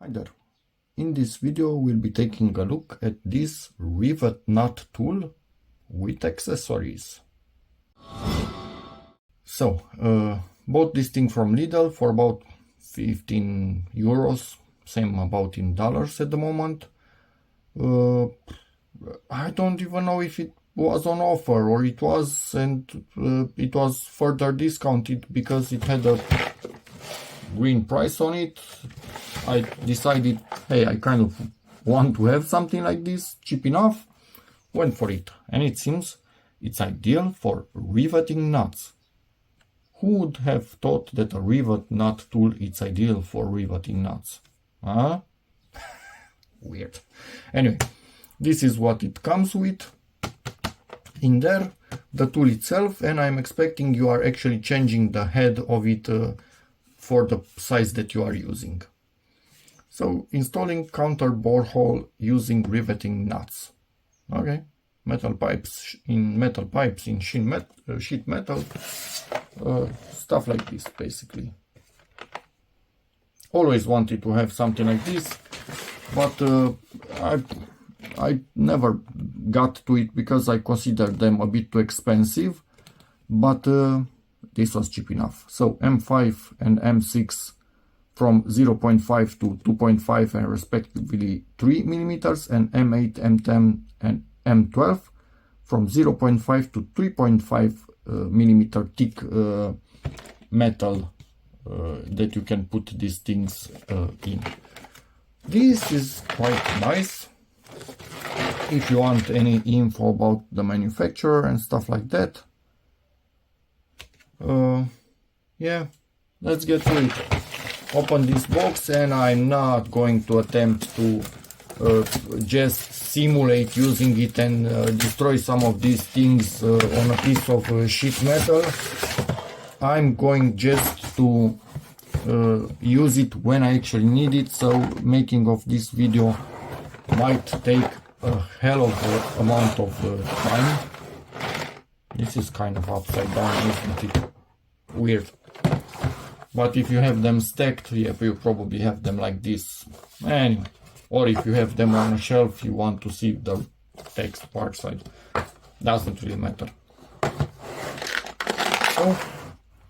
Hi there. In this video we'll be taking a look at this rivet nut tool with accessories. So, bought this thing from Lidl for about 15 euros, same about in dollars at the moment. I don't even know if it was on offer or it was, and it was further discounted because it had a green price on it. I decided, hey, I kind of want to have something like this, cheap enough, went for it. And it seems it's ideal for riveting nuts. Who would have thought that a rivet nut tool is ideal for riveting nuts? Huh? Weird. Anyway, this is what it comes with. In there, the tool itself, and I'm expecting you are actually changing the head of it for the size that you are using. So, installing counter borehole using riveting nuts. Okay, metal pipes in sheet metal, stuff like this basically. Always wanted to have something like this, but I never got to it because I considered them a bit too expensive, but this was cheap enough. So M5 and M6 from 0.5 to 2.5 and respectively 3 millimeters, and M8, M10 and M12 from 0.5 to 3.5 millimeter thick metal that you can put these things in. This is quite nice. If you want any info about the manufacturer and stuff like that, yeah, let's get to it. Open this box, and I'm not going to attempt to just simulate using it and destroy some of these things on a piece of sheet metal. I'm going just to use it when I actually need it, so making of this video might take a hell of an amount of time. This is kind of upside down, isn't it? Weird. But if you have them stacked, yeah, you probably have them like this. Anyway, or if you have them on a shelf, you want to see the text PARKSIDE. Doesn't really matter.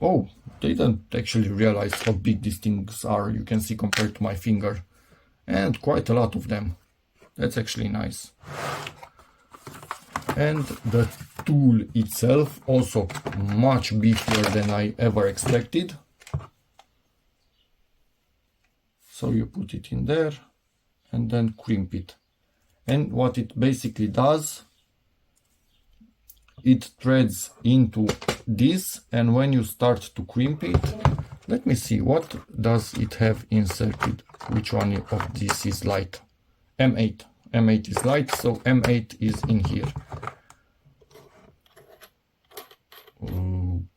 Oh, didn't actually realize how big these things are. You can see compared to my finger. And quite a lot of them. That's actually nice. And the tool itself also much beefier than I ever expected. So you put it in there and then crimp it. And what it basically does, it threads into this, and when you start to crimp it, let me see, what does it have inserted? Which one of this is light? M8. M8 is light, so M8 is in here.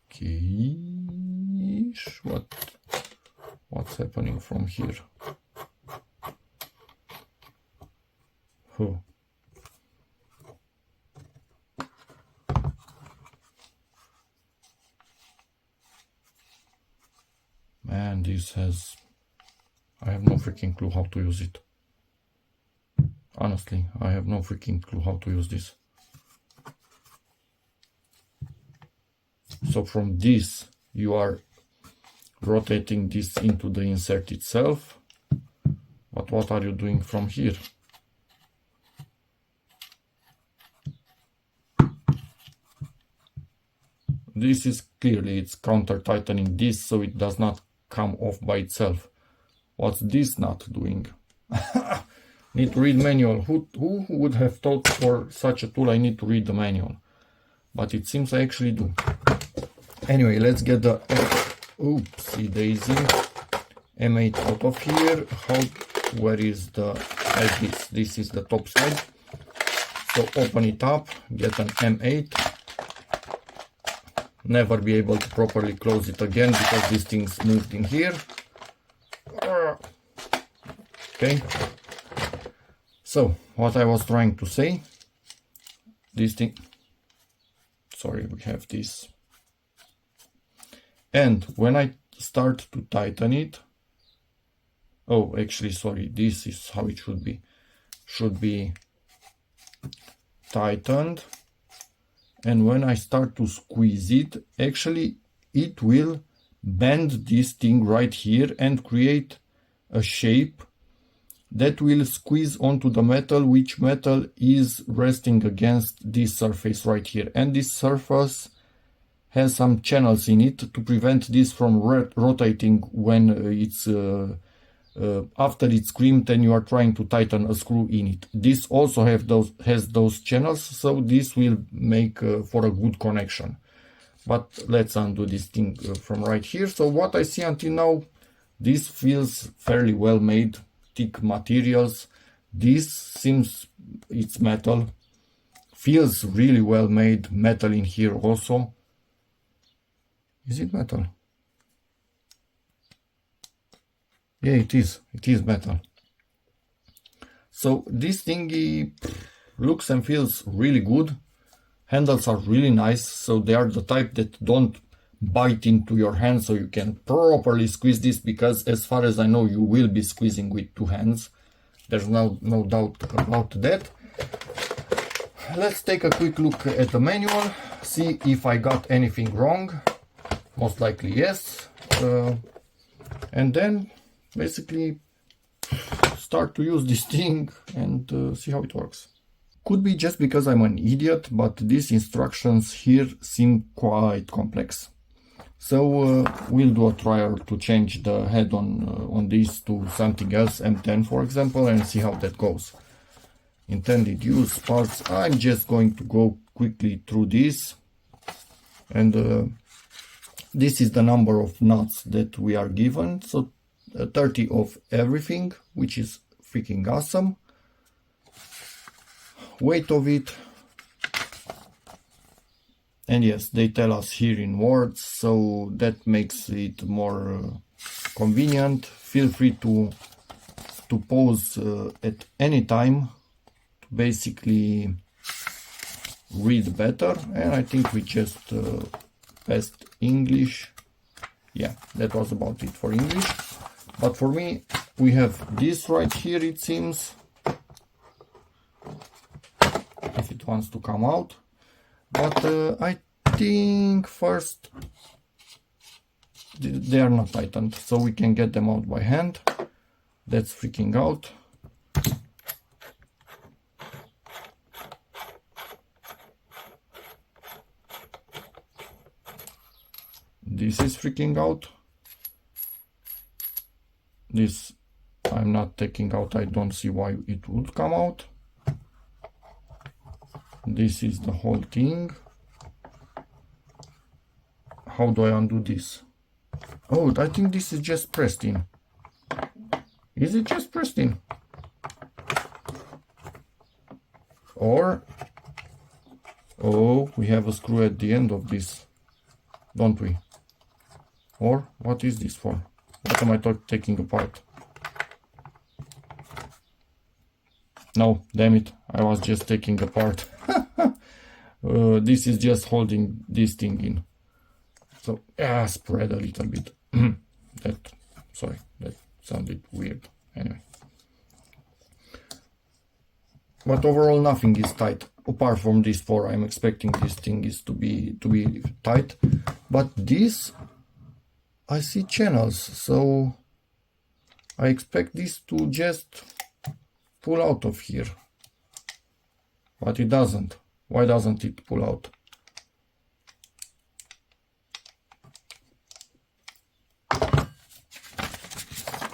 Okay, what's happening from here? Oh. Man, this has... I have no freaking clue how to use it. Honestly, I have no freaking clue how to use this. So from this, you are rotating this into the insert itself. But what are you doing from here? This is clearly, it's counter tightening this so it does not come off by itself. What's this nut doing? Need to read manual. Who would have thought for such a tool I need to read the manual? But it seems I actually do. Anyway, let's get the oopsie daisy M8 out of here. Where is the this is the top side. So open it up, get an M8. Never be able to properly close it again because this thing's moved in here. Okay. So, what I was trying to say, this thing, sorry, we have this. And when I start to tighten it, Oh, actually, sorry, this is how it should be tightened, and when I start to squeeze it, actually it will bend this thing right here and create a shape that will squeeze onto the metal, which metal is resting against this surface right here, and this surface has some channels in it to prevent this from rotating when it's after it's crimped and you are trying to tighten a screw in it. This also has those channels, so this will make for a good connection. But let's undo this thing from right here. So what I see until now, this feels fairly well made, thick materials. This seems it's metal, feels really well made. Metal in here also. Is it metal? Yeah, it is metal. So this thingy looks and feels really good. Handles are really nice, so they are the type that don't bite into your hand, so you can properly squeeze this, because as far as I know you will be squeezing with two hands. There's no doubt about that. Let's take a quick look at the manual, see if I got anything wrong. Most likely yes. And then basically start to use this thing and see how it works. Could be just because I'm an idiot, but these instructions here seem quite complex. So we'll do a trial to change the head on this to something else, M10 for example, and see how that goes. Intended use parts, I'm just going to go quickly through this, and this is the number of nuts that we are given, so 30 of everything, which is freaking awesome. Weight of it, and yes, they tell us here in words, so that makes it more convenient. Feel free to pause at any time to basically read better. And I think we just passed English. Yeah, that was about it for English. But for me, we have this right here, it seems, if it wants to come out. But I think first they are not tightened, so we can get them out by hand. That's freaking out. This is freaking out. This I'm not taking out, I don't see why it would come out. This is the whole thing. How do I undo this? Oh, I think this is just pressed in. Is it just pressed in? Or, oh, we have a screw at the end of this, don't we? Or, what is this for? What am I taking apart? No, damn it, I was just taking apart. This is just holding this thing in. So, spread a little bit. Sorry, that sounded weird. Anyway. But overall nothing is tight. Apart from these four, I'm expecting this thing is to be tight. But this, I see channels, so I expect this to just pull out of here. But it doesn't. Why doesn't it pull out?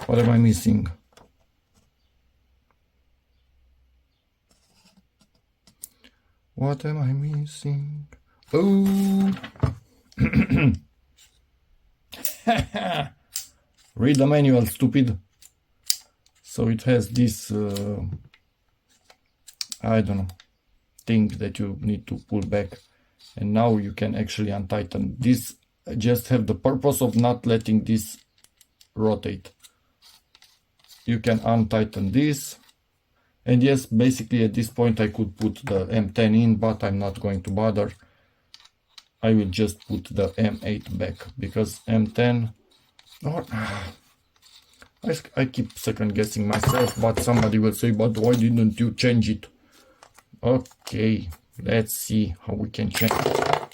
What am I missing? What am I missing? Oh! Read the manual, stupid. So it has this, I don't know, thing that you need to pull back. And now you can actually untighten. This just have the purpose of not letting this rotate. You can untighten this. And yes, basically at this point I could put the M10 in, but I'm not going to bother. I will just put the M8 back, because M10, I keep second guessing myself, but somebody will say, but why didn't you change it? Okay, let's see how we can change it.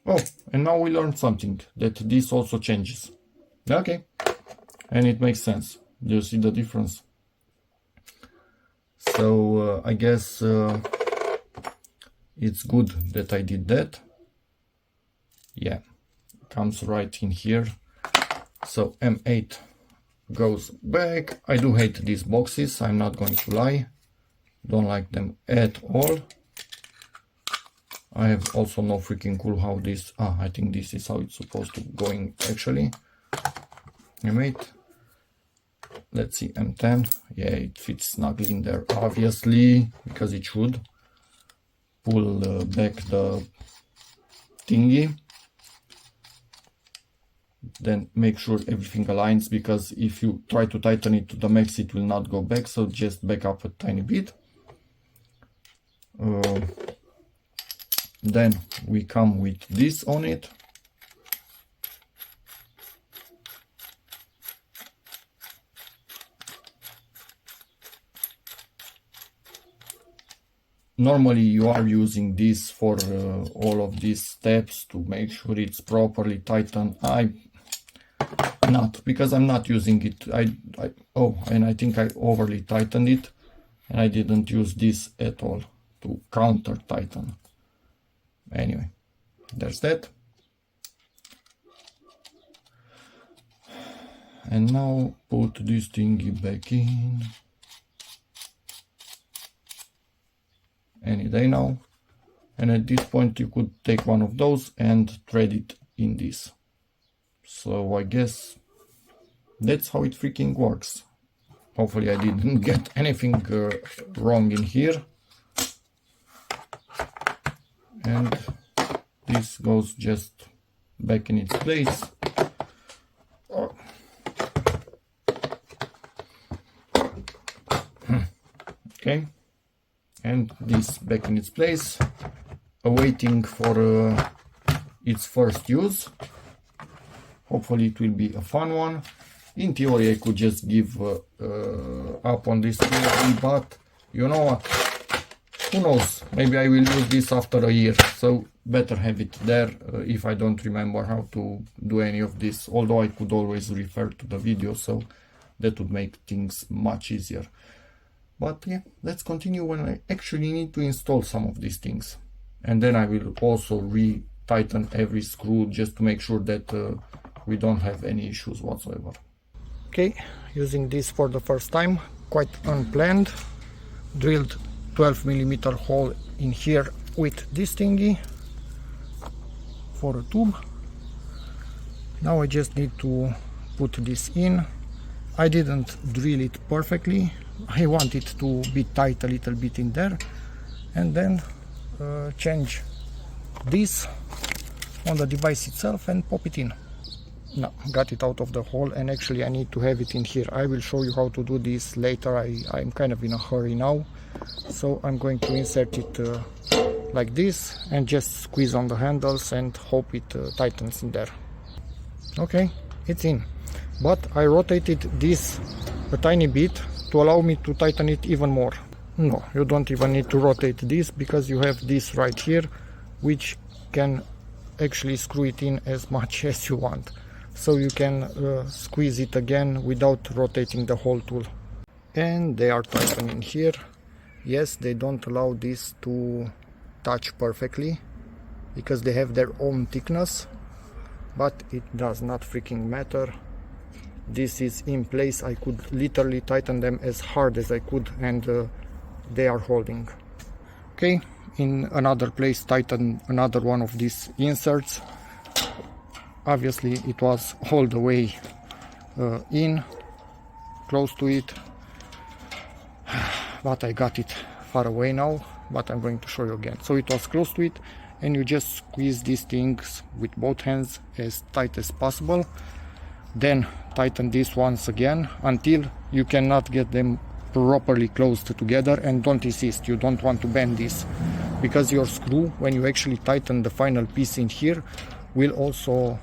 Oh, and now we learned something, that this also changes. Okay, and it makes sense. Do you see the difference? So I guess it's good that I did that. Yeah, comes right in here. So M8 goes back. I do hate these boxes, I'm not going to lie. Don't like them at all. I have also no freaking clue how this... I think this is how it's supposed to go in actually. M8. Let's see, M10. Yeah, it fits snugly in there, obviously, because it should. Pull back the thingy. Then make sure everything aligns, because if you try to tighten it to the max, it will not go back, so just back up a tiny bit. Then we come with this on it. Normally you are using this for all of these steps to make sure it's properly tightened. Not, because I'm not using it. And I think I overly tightened it, and I didn't use this at all to counter tighten. Anyway, there's that. And now put this thingy back in. Any day now. And at this point you could take one of those and thread it in this. So I guess that's how it freaking works. Hopefully I didn't get anything wrong in here. And this goes just back in its place. Okay, and this back in its place, awaiting for its first use. Hopefully it will be a fun one. In theory I could just give up on this theory, but you know what, who knows, maybe I will use this after a year, so better have it there if I don't remember how to do any of this, although I could always refer to the video, so that would make things much easier. But yeah, let's continue when I actually need to install some of these things, and then I will also re-tighten every screw just to make sure that we don't have any issues whatsoever. Okay, using this for the first time, quite unplanned, drilled 12mm hole in here with this thingy for a tube. Now I just need to put this in. I didn't drill it perfectly, I want it to be tight a little bit in there, and then change this on the device itself and pop it in. Now got it out of the hole, and actually I need to have it in here. I will show you how to do this later. I'm kind of in a hurry now, so I'm going to insert it like this and just squeeze on the handles and hope it tightens in there. Okay, it's in, but I rotated this a tiny bit to allow me to tighten it even more. No, you don't even need to rotate this, because you have this right here which can actually screw it in as much as you want, so you can squeeze it again without rotating the whole tool. And they are tightening here. Yes, they don't allow this to touch perfectly because they have their own thickness, but it does not freaking matter. This is in place. I could literally tighten them as hard as I could, and they are holding. Okay, in another place tighten another one of these inserts. Obviously it was all the way in, close to it, but I got it far away now, but I'm going to show you again. So it was close to it, and you just squeeze these things with both hands as tight as possible. Then tighten this once again until you cannot get them properly closed together, and don't insist, you don't want to bend this, because your screw, when you actually tighten the final piece in here, will also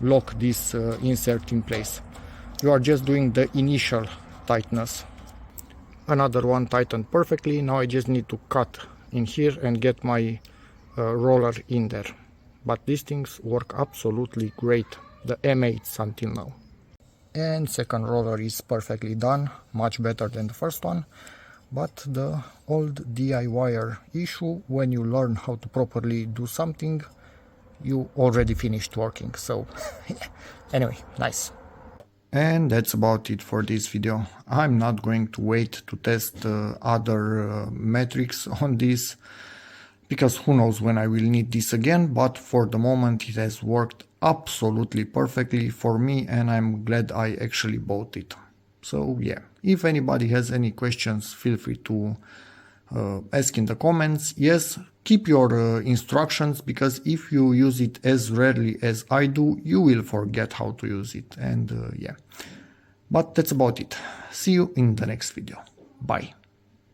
lock this insert in place. you are just doing the initial tightness. Another one tightened perfectly. Now I just need to cut in here and get my roller in there. But these things work absolutely great, the M8s until now. And second roller is perfectly done, much better than the first one. But the old DIYer issue, when you learn how to properly do something, you already finished working. So anyway, nice. And that's about it for this video. I'm not going to wait to test other metrics on this, because who knows when I will need this again, but for the moment it has worked absolutely perfectly for me and I'm glad I actually bought it. So yeah, if anybody has any questions, feel free to ask in the comments. Yes, keep your instructions, because if you use it as rarely as I do, you will forget how to use it. And yeah, but that's about it. See you in the next video. Bye.